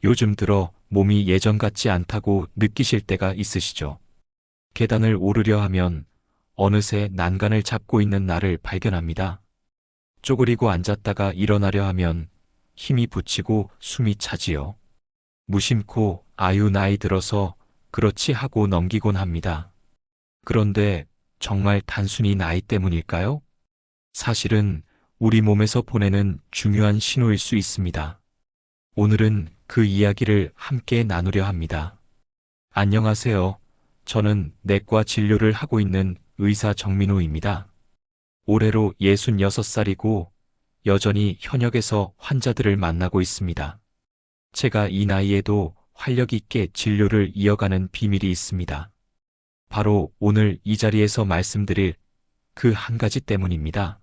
요즘 들어 몸이 예전 같지 않다고 느끼실 때가 있으시죠? 계단을 오르려 하면 어느새 난간을 잡고 있는 나를 발견합니다. 쪼그리고 앉았다가 일어나려 하면 힘이 붙이고 숨이 차지요. 무심코 아유 나이 들어서 그렇지 하고 넘기곤 합니다. 그런데 정말 단순히 나이 때문일까요? 사실은 우리 몸에서 보내는 중요한 신호일 수 있습니다. 오늘은 그 이야기를 함께 나누려 합니다. 안녕하세요. 저는 내과 진료를 하고 있는 의사 정민호입니다. 올해로 66살이고 여전히 현역에서 환자들을 만나고 있습니다. 제가 이 나이에도 활력 있게 진료를 이어가는 비밀이 있습니다. 바로 오늘 이 자리에서 말씀드릴 그 한 가지 때문입니다.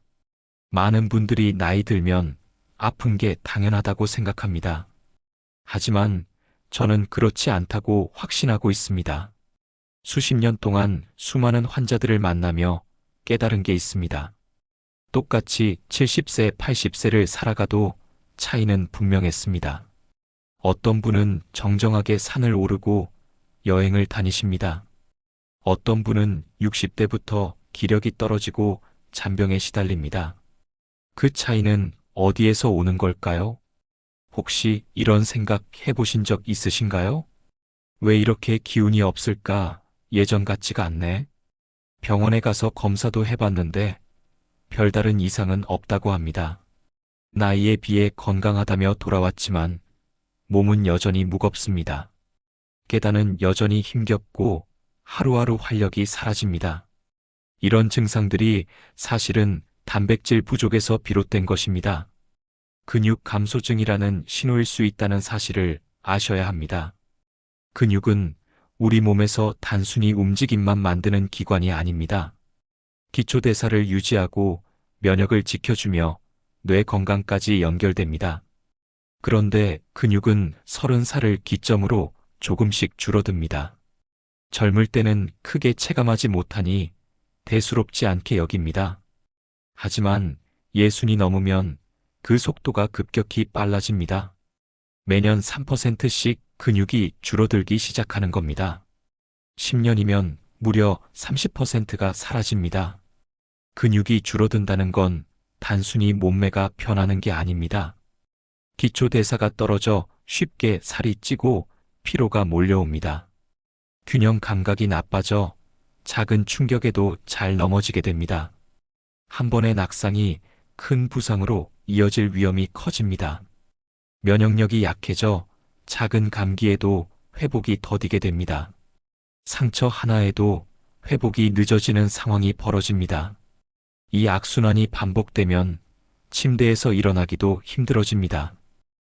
많은 분들이 나이 들면 아픈 게 당연하다고 생각합니다. 하지만 저는 그렇지 않다고 확신하고 있습니다. 수십 년 동안 수많은 환자들을 만나며 깨달은 게 있습니다. 똑같이 70세, 80세를 살아가도 차이는 분명했습니다. 어떤 분은 정정하게 산을 오르고 여행을 다니십니다. 어떤 분은 60대부터 기력이 떨어지고 잔병에 시달립니다. 그 차이는 어디에서 오는 걸까요? 혹시 이런 생각 해보신 적 있으신가요? 왜 이렇게 기운이 없을까? 예전 같지가 않네. 병원에 가서 검사도 해봤는데 별다른 이상은 없다고 합니다. 나이에 비해 건강하다며 돌아왔지만 몸은 여전히 무겁습니다. 계단은 여전히 힘겹고 하루하루 활력이 사라집니다. 이런 증상들이 사실은 단백질 부족에서 비롯된 것입니다. 근육 감소증이라는 신호일 수 있다는 사실을 아셔야 합니다. 근육은 우리 몸에서 단순히 움직임만 만드는 기관이 아닙니다. 기초대사를 유지하고 면역을 지켜주며 뇌 건강까지 연결됩니다. 그런데 근육은 30살을 기점으로 조금씩 줄어듭니다. 젊을 때는 크게 체감하지 못하니 대수롭지 않게 여깁니다. 하지만 60이 넘으면 그 속도가 급격히 빨라집니다. 매년 3%씩 근육이 줄어들기 시작하는 겁니다. 10년이면 무려 30%가 사라집니다. 근육이 줄어든다는 건 단순히 몸매가 변하는 게 아닙니다. 기초대사가 떨어져 쉽게 살이 찌고 피로가 몰려옵니다. 균형 감각이 나빠져 작은 충격에도 잘 넘어지게 됩니다. 한 번의 낙상이 큰 부상으로 이어질 위험이 커집니다. 면역력이 약해져 작은 감기에도 회복이 더디게 됩니다. 상처 하나에도 회복이 늦어지는 상황이 벌어집니다. 이 악순환이 반복되면 침대에서 일어나기도 힘들어집니다.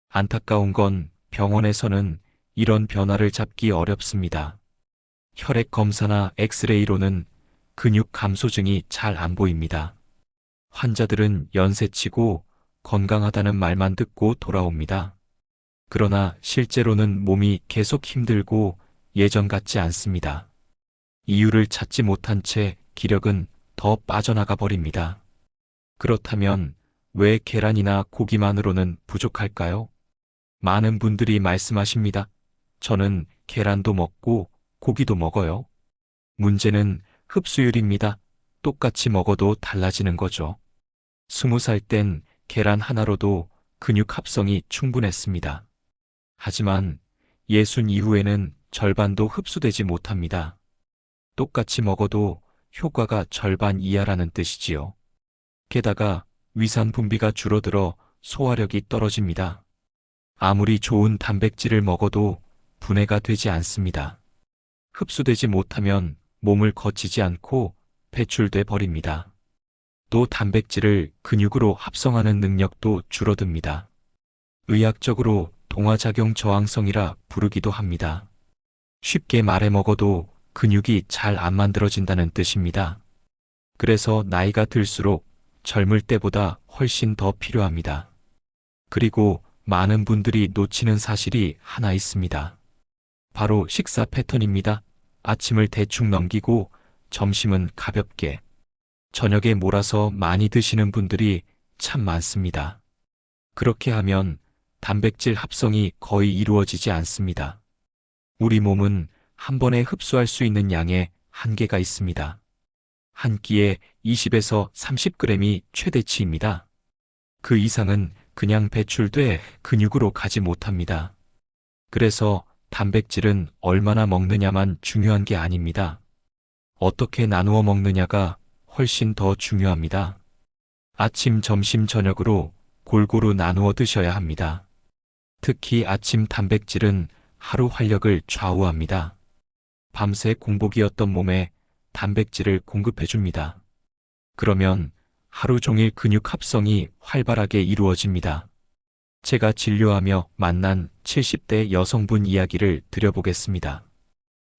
안타까운 건 병원에서는 이런 변화를 잡기 어렵습니다. 혈액 검사나 엑스레이로는 근육 감소증이 잘 안 보입니다. 환자들은 연세치고 건강하다는 말만 듣고 돌아옵니다. 그러나 실제로는 몸이 계속 힘들고 예전 같지 않습니다. 이유를 찾지 못한 채 기력은 더 빠져나가 버립니다. 그렇다면 왜 계란이나 고기만으로는 부족할까요? 많은 분들이 말씀하십니다. 저는 계란도 먹고 고기도 먹어요. 문제는 흡수율입니다. 똑같이 먹어도 달라지는 거죠. 20살 땐 계란 하나로도 근육 합성이 충분했습니다. 하지만 60 이후에는 절반도 흡수되지 못합니다. 똑같이 먹어도 효과가 절반 이하라는 뜻이지요. 게다가 위산 분비가 줄어들어 소화력이 떨어집니다. 아무리 좋은 단백질을 먹어도 분해가 되지 않습니다. 흡수되지 못하면 몸을 거치지 않고 배출돼 버립니다. 또 단백질을 근육으로 합성하는 능력도 줄어듭니다. 의학적으로 동화작용 저항성이라 부르기도 합니다. 쉽게 말해 먹어도 근육이 잘 안 만들어진다는 뜻입니다. 그래서 나이가 들수록 젊을 때보다 훨씬 더 필요합니다. 그리고 많은 분들이 놓치는 사실이 하나 있습니다. 바로 식사 패턴입니다. 아침을 대충 넘기고 점심은 가볍게, 저녁에 몰아서 많이 드시는 분들이 참 많습니다. 그렇게 하면 단백질 합성이 거의 이루어지지 않습니다. 우리 몸은 한 번에 흡수할 수 있는 양의 한계가 있습니다. 한 끼에 20에서 30g이 최대치입니다. 그 이상은 그냥 배출돼 근육으로 가지 못합니다. 그래서 단백질은 얼마나 먹느냐만 중요한 게 아닙니다. 어떻게 나누어 먹느냐가 훨씬 더 중요합니다. 아침, 점심, 저녁으로 골고루 나누어 드셔야 합니다. 특히 아침 단백질은 하루 활력을 좌우합니다. 밤새 공복이었던 몸에 단백질을 공급해줍니다. 그러면 하루 종일 근육 합성이 활발하게 이루어집니다. 제가 진료하며 만난 70대 여성분 이야기를 드려보겠습니다.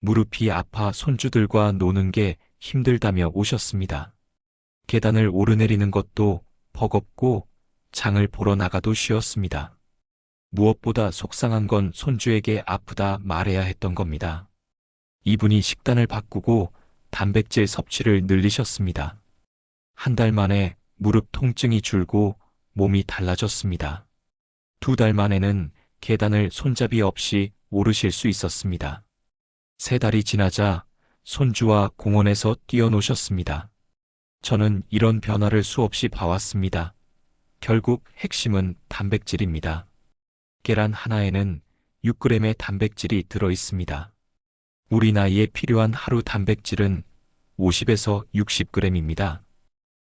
무릎이 아파 손주들과 노는 게 힘들다며 오셨습니다. 계단을 오르내리는 것도 버겁고 장을 보러 나가도 쉬웠습니다. 무엇보다 속상한 건 손주에게 아프다 말해야 했던 겁니다. 이분이 식단을 바꾸고 단백질 섭취를 늘리셨습니다. 한 달 만에 무릎 통증이 줄고 몸이 달라졌습니다. 2달 만에는 계단을 손잡이 없이 오르실 수 있었습니다. 3달이 지나자 손주와 공원에서 뛰어노셨습니다. 저는 이런 변화를 수없이 봐왔습니다. 결국 핵심은 단백질입니다. 계란 하나에는 6g의 단백질이 들어있습니다. 우리 나이에 필요한 하루 단백질은 50에서 60g입니다.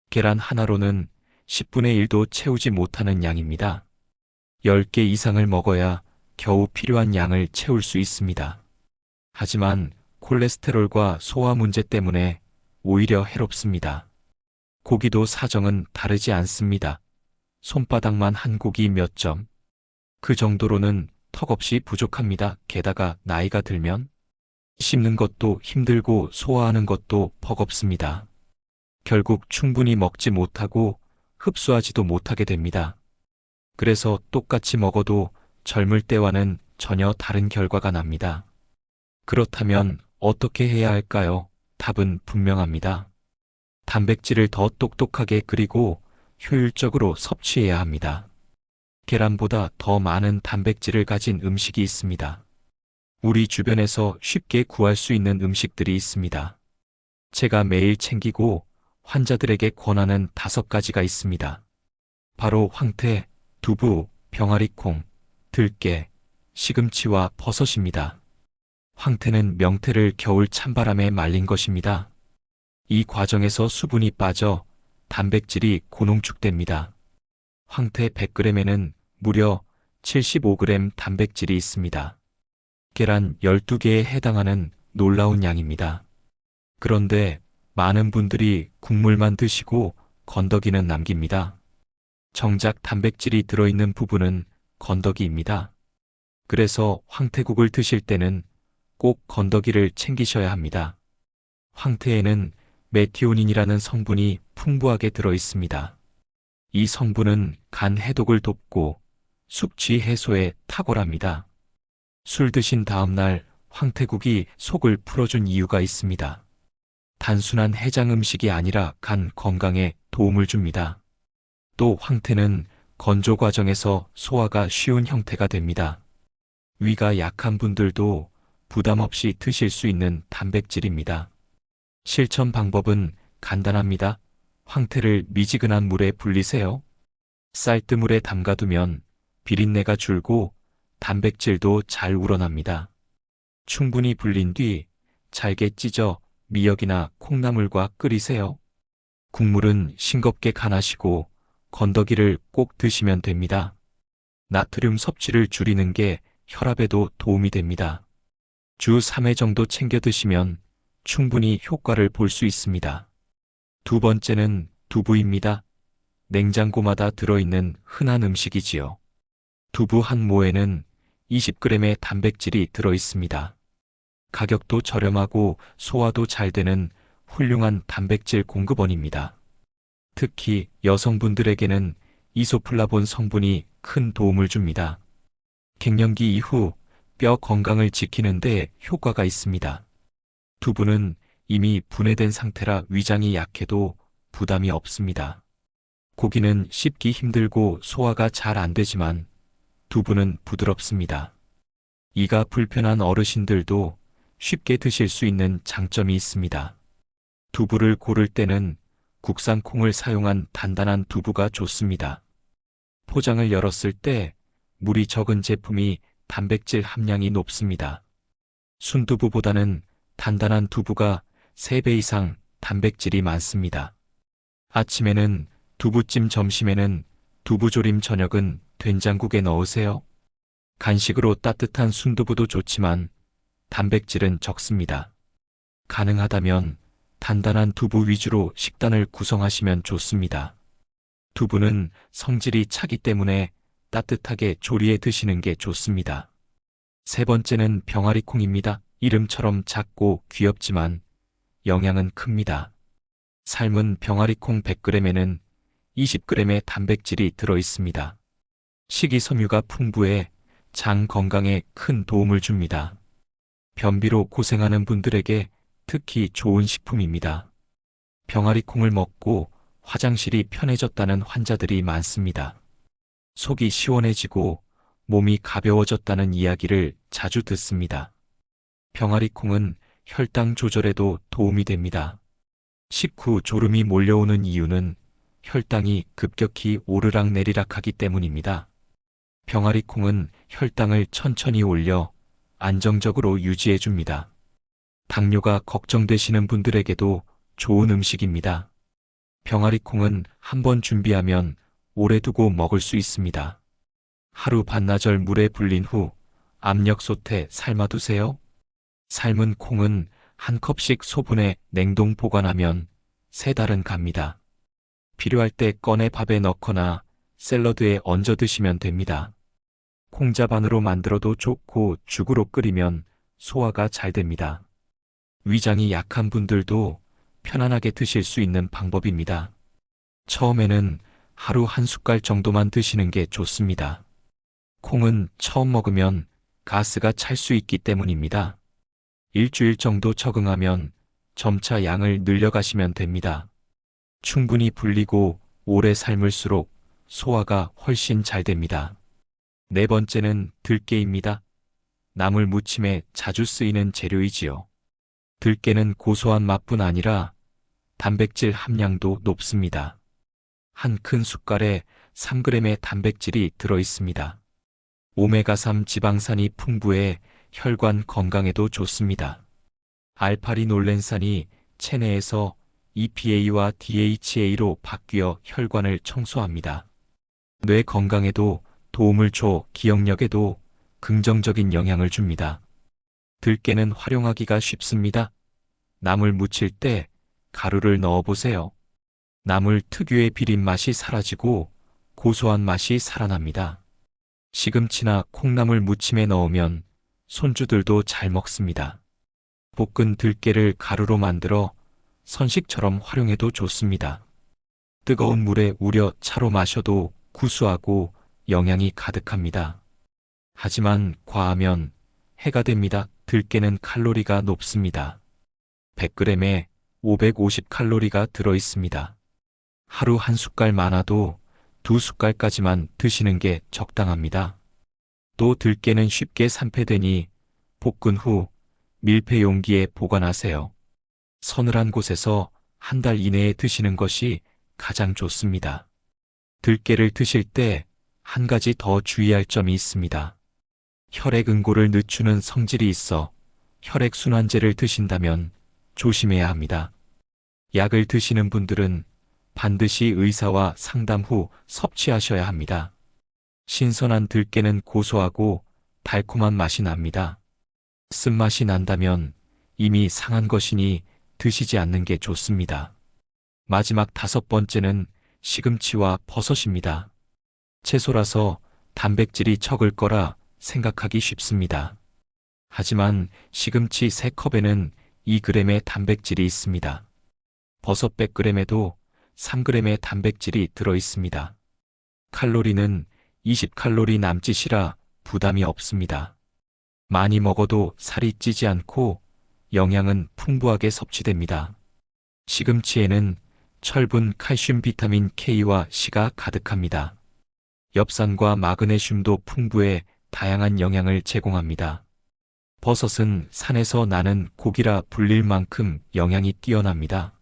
계란 하나로는 10분의 1도 채우지 못하는 양입니다. 10개 이상을 먹어야 겨우 필요한 양을 채울 수 있습니다. 하지만 콜레스테롤과 소화 문제 때문에 오히려 해롭습니다. 고기도 사정은 다르지 않습니다. 손바닥만 한 고기 몇 점. 그 정도로는 턱없이 부족합니다. 게다가 나이가 들면 씹는 것도 힘들고 소화하는 것도 버겁습니다. 결국 충분히 먹지 못하고 흡수하지도 못하게 됩니다. 그래서 똑같이 먹어도 젊을 때와는 전혀 다른 결과가 납니다. 그렇다면 어떻게 해야 할까요? 답은 분명합니다. 단백질을 더 똑똑하게 그리고 효율적으로 섭취해야 합니다. 계란보다 더 많은 단백질을 가진 음식이 있습니다. 우리 주변에서 쉽게 구할 수 있는 음식들이 있습니다. 제가 매일 챙기고 환자들에게 권하는 5가지가 있습니다. 바로 황태, 두부, 병아리콩, 들깨, 시금치와 버섯입니다. 황태는 명태를 겨울 찬바람에 말린 것입니다. 이 과정에서 수분이 빠져 단백질이 고농축됩니다. 황태 100g에는 무려 75g 단백질이 있습니다. 계란 12개에 해당하는 놀라운 양입니다. 그런데 많은 분들이 국물만 드시고 건더기는 남깁니다. 정작 단백질이 들어있는 부분은 건더기입니다. 그래서 황태국을 드실 때는 꼭 건더기를 챙기셔야 합니다. 황태에는 메티오닌이라는 성분이 풍부하게 들어있습니다. 이 성분은 간 해독을 돕고 숙취 해소에 탁월합니다. 술 드신 다음 날 황태국이 속을 풀어준 이유가 있습니다. 단순한 해장 음식이 아니라 간 건강에 도움을 줍니다. 또 황태는 건조 과정에서 소화가 쉬운 형태가 됩니다. 위가 약한 분들도 부담 없이 드실 수 있는 단백질입니다. 실천 방법은 간단합니다. 황태를 미지근한 물에 불리세요. 쌀뜨물에 담가두면 비린내가 줄고 단백질도 잘 우러납니다. 충분히 불린 뒤 잘게 찢어 미역이나 콩나물과 끓이세요. 국물은 싱겁게 간하시고 건더기를 꼭 드시면 됩니다. 나트륨 섭취를 줄이는 게 혈압에도 도움이 됩니다. 주 3회 정도 챙겨 드시면 충분히 효과를 볼 수 있습니다. 2번째는 두부입니다. 냉장고마다 들어있는 흔한 음식이지요. 두부 한 모에는 20g의 단백질이 들어있습니다. 가격도 저렴하고 소화도 잘 되는 훌륭한 단백질 공급원입니다. 특히 여성분들에게는 이소플라본 성분이 큰 도움을 줍니다. 갱년기 이후 뼈 건강을 지키는 데 효과가 있습니다. 두부는 이미 분해된 상태라 위장이 약해도 부담이 없습니다. 고기는 씹기 힘들고 소화가 잘 안 되지만 두부는 부드럽습니다. 이가 불편한 어르신들도 쉽게 드실 수 있는 장점이 있습니다. 두부를 고를 때는 국산 콩을 사용한 단단한 두부가 좋습니다. 포장을 열었을 때 물이 적은 제품이 단백질 함량이 높습니다. 순두부보다는 단단한 두부가 3배 이상 단백질이 많습니다. 아침에는 두부찜, 점심에는 두부조림, 저녁은 된장국에 넣으세요. 간식으로 따뜻한 순두부도 좋지만 단백질은 적습니다. 가능하다면 단단한 두부 위주로 식단을 구성하시면 좋습니다. 두부는 성질이 차기 때문에 따뜻하게 조리해 드시는 게 좋습니다. 세 번째는 병아리콩입니다. 이름처럼 작고 귀엽지만 영양은 큽니다. 삶은 병아리콩 100g에는 20g의 단백질이 들어 있습니다. 식이섬유가 풍부해 장 건강에 큰 도움을 줍니다. 변비로 고생하는 분들에게 특히 좋은 식품입니다. 병아리콩을 먹고 화장실이 편해졌다는 환자들이 많습니다. 속이 시원해지고 몸이 가벼워졌다는 이야기를 자주 듣습니다. 병아리콩은 혈당 조절에도 도움이 됩니다. 식후 졸음이 몰려오는 이유는 혈당이 급격히 오르락내리락 하기 때문입니다. 병아리콩은 혈당을 천천히 올려 안정적으로 유지해 줍니다. 당뇨가 걱정되시는 분들에게도 좋은 음식입니다. 병아리콩은 한번 준비하면 오래 두고 먹을 수 있습니다. 하루 반나절 물에 불린 후 압력솥에 삶아두세요. 삶은 콩은 한 컵씩 소분해 냉동 보관하면 3달은 갑니다. 필요할 때 꺼내 밥에 넣거나 샐러드에 얹어 드시면 됩니다. 콩자반으로 만들어도 좋고 죽으로 끓이면 소화가 잘 됩니다. 위장이 약한 분들도 편안하게 드실 수 있는 방법입니다. 처음에는 하루 1숟갈 정도만 드시는 게 좋습니다. 콩은 처음 먹으면 가스가 찰 수 있기 때문입니다. 일주일 정도 적응하면 점차 양을 늘려가시면 됩니다. 충분히 불리고 오래 삶을수록 소화가 훨씬 잘 됩니다. 네 번째는 들깨입니다. 나물 무침에 자주 쓰이는 재료이지요. 들깨는 고소한 맛뿐 아니라 단백질 함량도 높습니다. 한 큰 숟갈에 3g의 단백질이 들어 있습니다. 오메가3 지방산이 풍부해 혈관 건강에도 좋습니다. 알파리놀렌산이 체내에서 EPA와 DHA로 바뀌어 혈관을 청소합니다. 뇌 건강에도 도움을 줘 기억력에도 긍정적인 영향을 줍니다. 들깨는 활용하기가 쉽습니다. 나물 무칠 때 가루를 넣어보세요. 나물 특유의 비린 맛이 사라지고 고소한 맛이 살아납니다. 시금치나 콩나물 무침에 넣으면 손주들도 잘 먹습니다. 볶은 들깨를 가루로 만들어 선식처럼 활용해도 좋습니다. 뜨거운 물에 우려 차로 마셔도 구수하고 영양이 가득합니다. 하지만 과하면 해가 됩니다. 들깨는 칼로리가 높습니다. 100g에 550칼로리가 들어 있습니다. 하루 1숟갈 많아도 2숟갈까지만 드시는 게 적당합니다. 또 들깨는 쉽게 산패되니 볶은 후 밀폐 용기에 보관하세요. 서늘한 곳에서 1달 이내에 드시는 것이 가장 좋습니다. 들깨를 드실 때 한 가지 더 주의할 점이 있습니다. 혈액 응고를 늦추는 성질이 있어 혈액순환제를 드신다면 조심해야 합니다. 약을 드시는 분들은 반드시 의사와 상담 후 섭취하셔야 합니다. 신선한 들깨는 고소하고 달콤한 맛이 납니다. 쓴맛이 난다면 이미 상한 것이니 드시지 않는 게 좋습니다. 마지막 5번째는 시금치와 버섯입니다. 채소라서 단백질이 적을 거라 생각하기 쉽습니다. 하지만 시금치 3컵에는 2g의 단백질이 있습니다. 버섯 100g에도 3g의 단백질이 들어 있습니다. 칼로리는 20칼로리 남짓이라 부담이 없습니다. 많이 먹어도 살이 찌지 않고 영양은 풍부하게 섭취됩니다. 시금치에는 철분, 칼슘, 비타민 K와 C가 가득합니다. 엽산과 마그네슘도 풍부해 다양한 영양을 제공합니다. 버섯은 산에서 나는 고기라 불릴 만큼 영양이 뛰어납니다.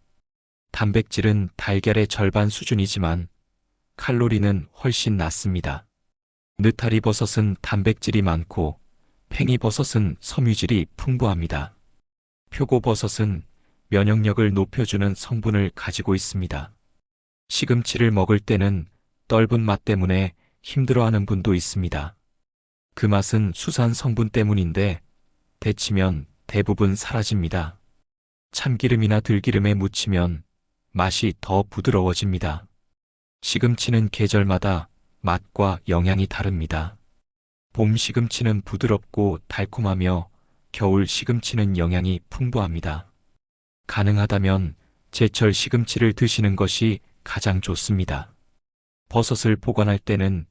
단백질은 달걀의 절반 수준이지만 칼로리는 훨씬 낮습니다. 느타리 버섯은 단백질이 많고 팽이버섯은 섬유질이 풍부합니다. 표고버섯은 면역력을 높여주는 성분을 가지고 있습니다. 시금치를 먹을 때는 떫은 맛 때문에 힘들어하는 분도 있습니다. 그 맛은 수산 성분 때문인데 데치면 대부분 사라집니다. 참기름이나 들기름에 무치면 맛이 더 부드러워집니다. 시금치는 계절마다 맛과 영양이 다릅니다. 봄 시금치는 부드럽고 달콤하며 겨울 시금치는 영양이 풍부합니다. 가능하다면 제철 시금치를 드시는 것이 가장 좋습니다. 버섯을 보관할 때는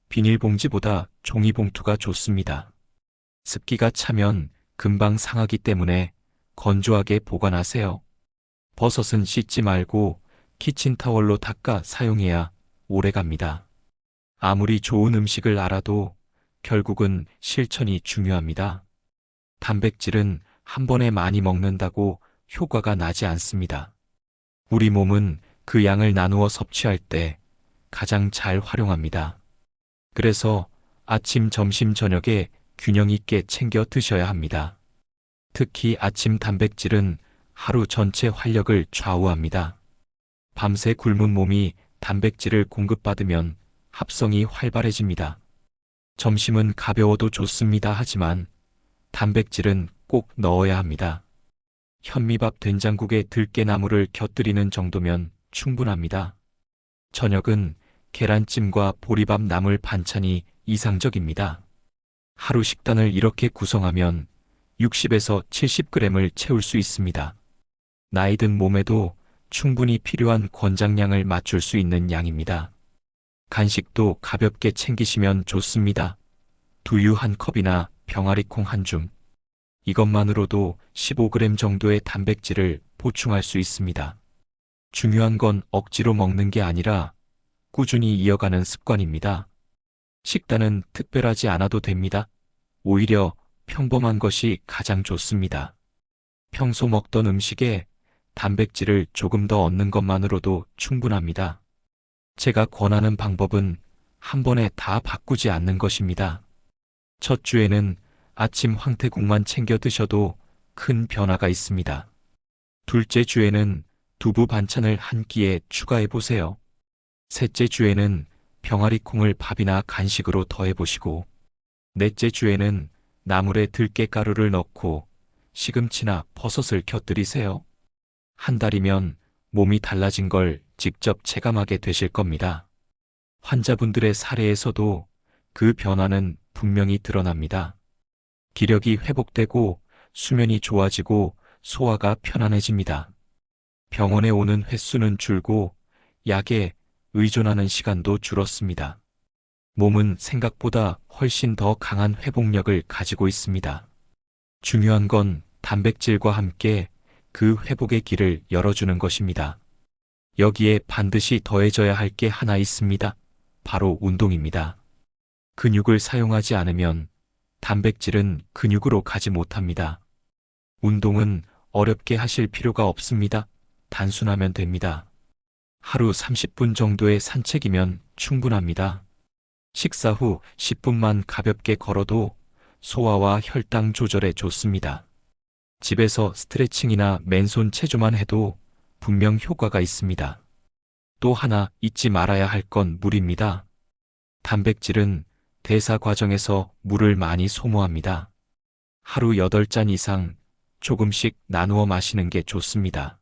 비닐봉지보다 종이봉투가 좋습니다. 습기가 차면 금방 상하기 때문에 건조하게 보관하세요. 버섯은 씻지 말고 키친타월로 닦아 사용해야 오래갑니다. 아무리 좋은 음식을 알아도 결국은 실천이 중요합니다. 단백질은 한 번에 많이 먹는다고 효과가 나지 않습니다. 우리 몸은 그 양을 나누어 섭취할 때 가장 잘 활용합니다. 그래서 아침, 점심, 저녁에 균형 있게 챙겨 드셔야 합니다. 특히 아침 단백질은 하루 전체 활력을 좌우합니다. 밤새 굶은 몸이 단백질을 공급받으면 합성이 활발해집니다. 점심은 가벼워도 좋습니다. 하지만 단백질은 꼭 넣어야 합니다. 현미밥 된장국에 들깨나물을 곁들이는 정도면 충분합니다. 저녁은 계란찜과 보리밥 나물 반찬이 이상적입니다. 하루 식단을 이렇게 구성하면 60에서 70g을 채울 수 있습니다. 나이 든 몸에도 충분히 필요한 권장량을 맞출 수 있는 양입니다. 간식도 가볍게 챙기시면 좋습니다. 두유 한 컵이나 병아리콩 한 줌. 이것만으로도 15g 정도의 단백질을 보충할 수 있습니다. 중요한 건 억지로 먹는 게 아니라 꾸준히 이어가는 습관입니다. 식단은 특별하지 않아도 됩니다. 오히려 평범한 것이 가장 좋습니다. 평소 먹던 음식에 단백질을 조금 더 얻는 것만으로도 충분합니다. 제가 권하는 방법은 한 번에 다 바꾸지 않는 것입니다. 첫 주에는 아침 황태국만 챙겨 드셔도 큰 변화가 있습니다. 둘째 주에는 두부 반찬을 한 끼에 추가해 보세요. 셋째 주에는 병아리콩을 밥이나 간식으로 더해보시고, 넷째 주에는 나물에 들깨가루를 넣고 시금치나 버섯을 곁들이세요. 한 달이면 몸이 달라진 걸 직접 체감하게 되실 겁니다. 환자분들의 사례에서도 그 변화는 분명히 드러납니다. 기력이 회복되고 수면이 좋아지고 소화가 편안해집니다. 병원에 오는 횟수는 줄고 약에 의존하는 시간도 줄었습니다. 몸은 생각보다 훨씬 더 강한 회복력을 가지고 있습니다. 중요한 건 단백질과 함께 그 회복의 길을 열어주는 것입니다. 여기에 반드시 더해져야 할 게 하나 있습니다. 바로 운동입니다. 근육을 사용하지 않으면 단백질은 근육으로 가지 못합니다. 운동은 어렵게 하실 필요가 없습니다. 단순하면 됩니다. 하루 30분 정도의 산책이면 충분합니다. 식사 후 10분만 가볍게 걸어도 소화와 혈당 조절에 좋습니다. 집에서 스트레칭이나 맨손 체조만 해도 분명 효과가 있습니다. 또 하나 잊지 말아야 할 건 물입니다. 단백질은 대사 과정에서 물을 많이 소모합니다. 하루 8잔 이상 조금씩 나누어 마시는 게 좋습니다.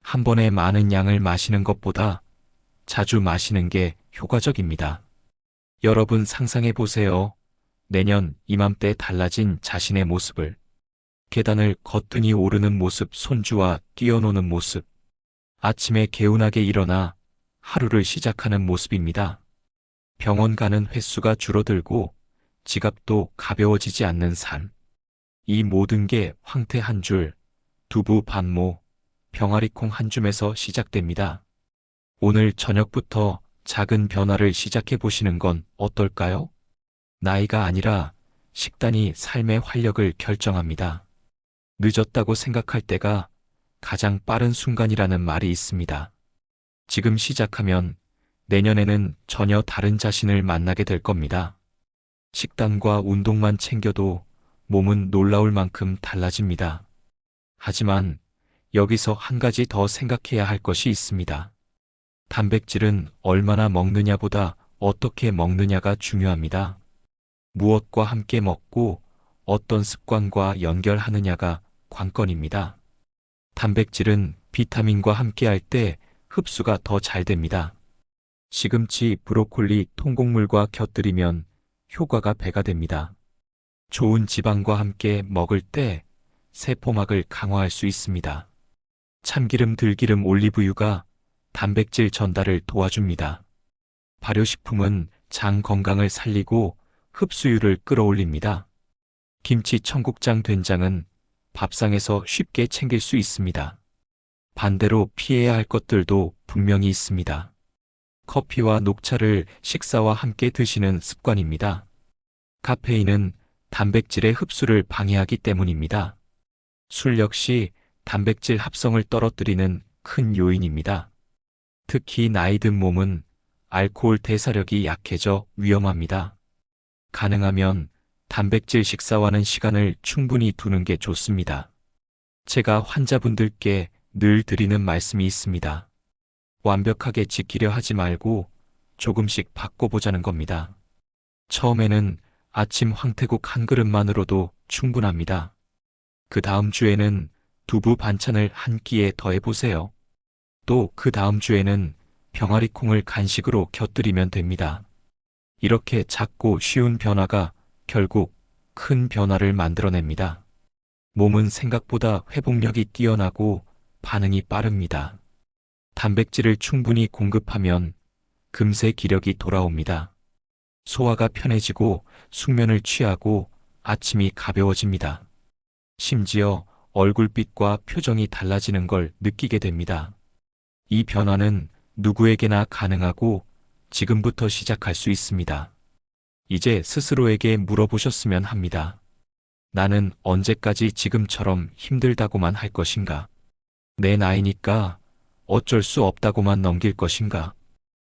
한 번에 많은 양을 마시는 것보다 자주 마시는 게 효과적입니다. 여러분 상상해 보세요. 내년 이맘때 달라진 자신의 모습을. 계단을 거뜬히 오르는 모습, 손주와 뛰어노는 모습. 아침에 개운하게 일어나 하루를 시작하는 모습입니다. 병원 가는 횟수가 줄어들고 지갑도 가벼워지지 않는 삶. 이 모든 게 황태 한 줄, 두부 반모, 병아리콩 한 줌에서 시작됩니다. 오늘 저녁부터 작은 변화를 시작해 보시는 건 어떨까요? 나이가 아니라 식단이 삶의 활력을 결정합니다. 늦었다고 생각할 때가 가장 빠른 순간이라는 말이 있습니다. 지금 시작하면 내년에는 전혀 다른 자신을 만나게 될 겁니다. 식단과 운동만 챙겨도 몸은 놀라울 만큼 달라집니다. 하지만 여기서 한 가지 더 생각해야 할 것이 있습니다. 단백질은 얼마나 먹느냐보다 어떻게 먹느냐가 중요합니다. 무엇과 함께 먹고 어떤 습관과 연결하느냐가 관건입니다. 단백질은 비타민과 함께 할 때 흡수가 더 잘 됩니다. 시금치, 브로콜리, 통곡물과 곁들이면 효과가 배가 됩니다. 좋은 지방과 함께 먹을 때 세포막을 강화할 수 있습니다. 참기름, 들기름, 올리브유가 단백질 전달을 도와줍니다. 발효식품은 장 건강을 살리고 흡수율을 끌어올립니다. 김치, 청국장, 된장은 밥상에서 쉽게 챙길 수 있습니다. 반대로 피해야 할 것들도 분명히 있습니다. 커피와 녹차를 식사와 함께 드시는 습관입니다. 카페인은 단백질의 흡수를 방해하기 때문입니다. 술 역시 단백질 합성을 떨어뜨리는 큰 요인입니다. 특히 나이 든 몸은 알코올 대사력이 약해져 위험합니다. 가능하면 단백질 식사와는 시간을 충분히 두는 게 좋습니다. 제가 환자분들께 늘 드리는 말씀이 있습니다. 완벽하게 지키려 하지 말고 조금씩 바꿔보자는 겁니다. 처음에는 아침 황태국 한 그릇만으로도 충분합니다. 그 다음 주에는 두부 반찬을 한 끼에 더해보세요. 또 그 다음 주에는 병아리콩을 간식으로 곁들이면 됩니다. 이렇게 작고 쉬운 변화가 결국 큰 변화를 만들어냅니다. 몸은 생각보다 회복력이 뛰어나고 반응이 빠릅니다. 단백질을 충분히 공급하면 금세 기력이 돌아옵니다. 소화가 편해지고 숙면을 취하고 아침이 가벼워집니다. 심지어 얼굴빛과 표정이 달라지는 걸 느끼게 됩니다. 이 변화는 누구에게나 가능하고 지금부터 시작할 수 있습니다. 이제 스스로에게 물어보셨으면 합니다. 나는 언제까지 지금처럼 힘들다고만 할 것인가? 내 나이니까 어쩔 수 없다고만 넘길 것인가?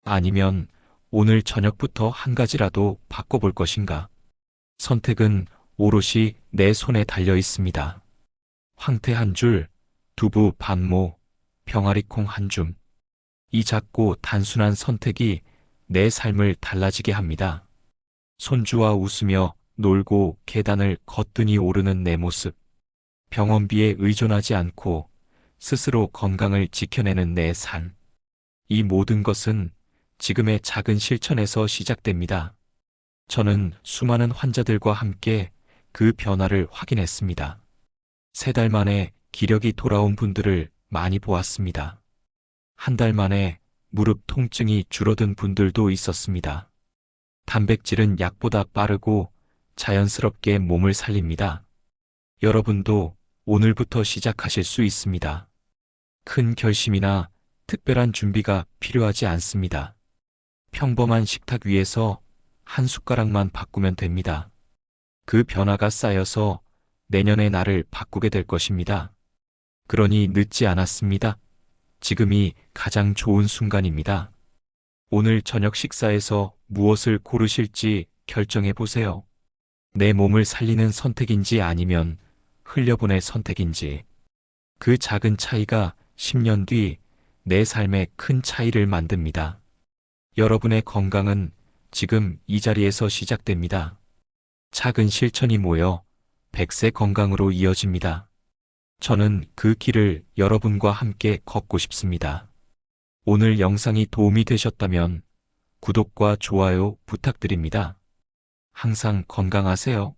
아니면 오늘 저녁부터 한 가지라도 바꿔볼 것인가? 선택은 오롯이 내 손에 달려 있습니다. 황태 한 줄, 두부 반모, 병아리콩 한 줌. 이 작고 단순한 선택이 내 삶을 달라지게 합니다. 손주와 웃으며 놀고 계단을 거뜬히 오르는 내 모습. 병원비에 의존하지 않고 스스로 건강을 지켜내는 내 삶. 이 모든 것은 지금의 작은 실천에서 시작됩니다. 저는 수많은 환자들과 함께 그 변화를 확인했습니다. 3달 만에 기력이 돌아온 분들을 많이 보았습니다. 1달 만에 무릎 통증이 줄어든 분들도 있었습니다. 단백질은 약보다 빠르고 자연스럽게 몸을 살립니다. 여러분도 오늘부터 시작하실 수 있습니다. 큰 결심이나 특별한 준비가 필요하지 않습니다. 평범한 식탁 위에서 한 숟가락만 바꾸면 됩니다. 그 변화가 쌓여서 내년의 나를 바꾸게 될 것입니다. 그러니 늦지 않았습니다. 지금이 가장 좋은 순간입니다. 오늘 저녁 식사에서 무엇을 고르실지 결정해 보세요. 내 몸을 살리는 선택인지 아니면 흘려보낼 선택인지. 그 작은 차이가 10년 뒤 내 삶에 큰 차이를 만듭니다. 여러분의 건강은 지금 이 자리에서 시작됩니다. 작은 실천이 모여 100세 건강으로 이어집니다. 저는 그 길을 여러분과 함께 걷고 싶습니다. 오늘 영상이 도움이 되셨다면 구독과 좋아요 부탁드립니다. 항상 건강하세요.